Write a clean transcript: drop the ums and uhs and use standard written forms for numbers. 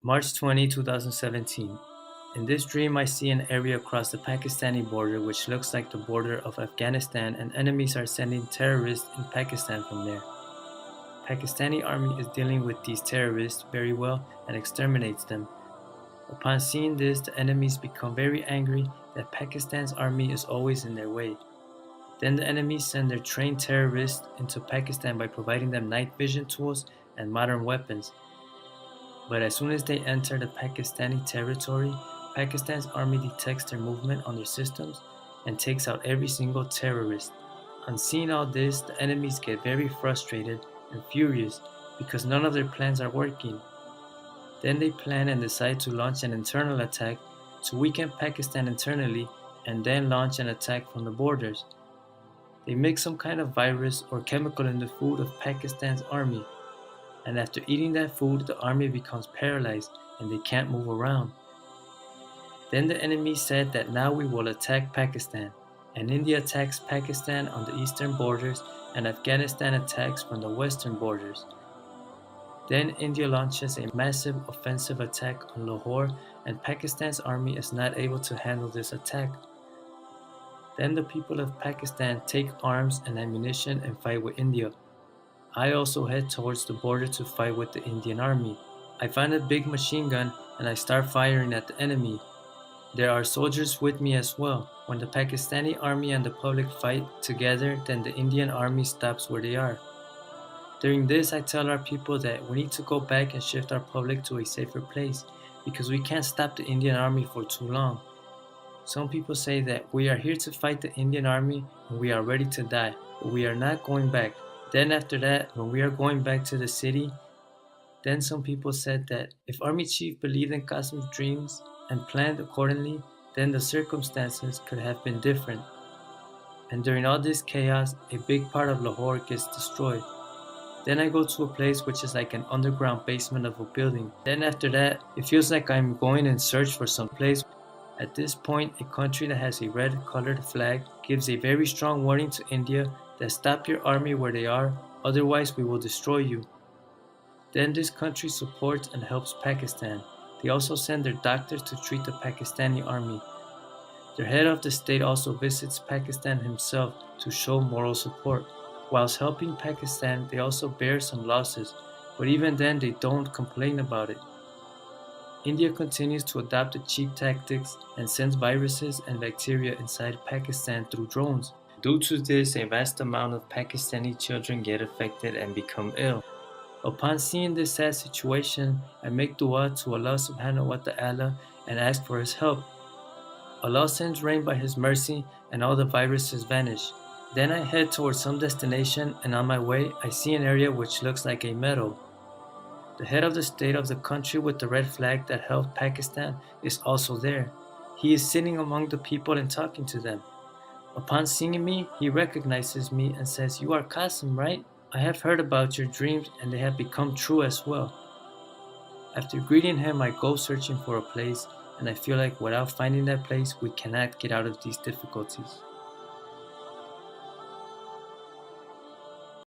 March 20, 2017. In this dream, I see an area across the Pakistani border which looks like the border of Afghanistan, and enemies are sending terrorists in Pakistan from there. Pakistani army is dealing with these terrorists very well and exterminates them. Upon seeing this, the enemies become very angry that Pakistan's army is always in their way. Then the enemies send their trained terrorists into Pakistan by providing them night vision tools and modern weapons. But as soon as they enter the Pakistani territory, Pakistan's army detects their movement on their systems and takes out every single terrorist. On seeing all this, the enemies get very frustrated and furious because none of their plans are working. Then they plan and decide to launch an internal attack to weaken Pakistan internally and then launch an attack from the borders. They mix some kind of virus or chemical in the food of Pakistan's army, and after eating that food, the army becomes paralyzed and they can't move around. Then the enemy said that now we will attack Pakistan, and India attacks Pakistan on the eastern borders and Afghanistan attacks from the western borders. Then India launches a massive offensive attack on Lahore, and Pakistan's army is not able to handle this attack. Then the people of Pakistan take arms and ammunition and fight with India. I also head towards the border to fight with the Indian army. I find a big machine gun and I start firing at the enemy. There are soldiers with me as well. When the Pakistani army and the public fight together, then the Indian army stops where they are. During this, I tell our people that we need to go back and shift our public to a safer place because we can't stop the Indian army for too long. Some people say that we are here to fight the Indian army and we are ready to die, but we are not going back. Then after that, when we are going back to the city, then some people said that if Army Chief believed in Qasim's dreams and planned accordingly, then the circumstances could have been different. And during all this chaos, a big part of Lahore gets destroyed. Then I go to a place which is like an underground basement of a building. Then after that, it feels like I'm going in search for some place. At this point, a country that has a red colored flag gives a very strong warning to India that stop your army where they are, otherwise we will destroy you. Then this country supports and helps Pakistan. They also send their doctors to treat the Pakistani army. Their head of the state also visits Pakistan himself to show moral support. Whilst helping Pakistan, they also bear some losses, but even then they don't complain about it. India continues to adopt the cheap tactics and sends viruses and bacteria inside Pakistan through drones. Due to this, a vast amount of Pakistani children get affected and become ill. Upon seeing this sad situation, I make dua to Allah subhanahu wa ta'ala and ask for His help. Allah sends rain by His mercy and all the viruses vanish. Then I head towards some destination, and on my way I see an area which looks like a meadow. The head of the state of the country with the red flag that helped Pakistan is also there. He is sitting among the people and talking to them. Upon seeing me, he recognizes me and says, "You are Qasim, right? I have heard about your dreams and they have become true as well." After greeting him, I go searching for a place, and I feel like without finding that place, we cannot get out of these difficulties.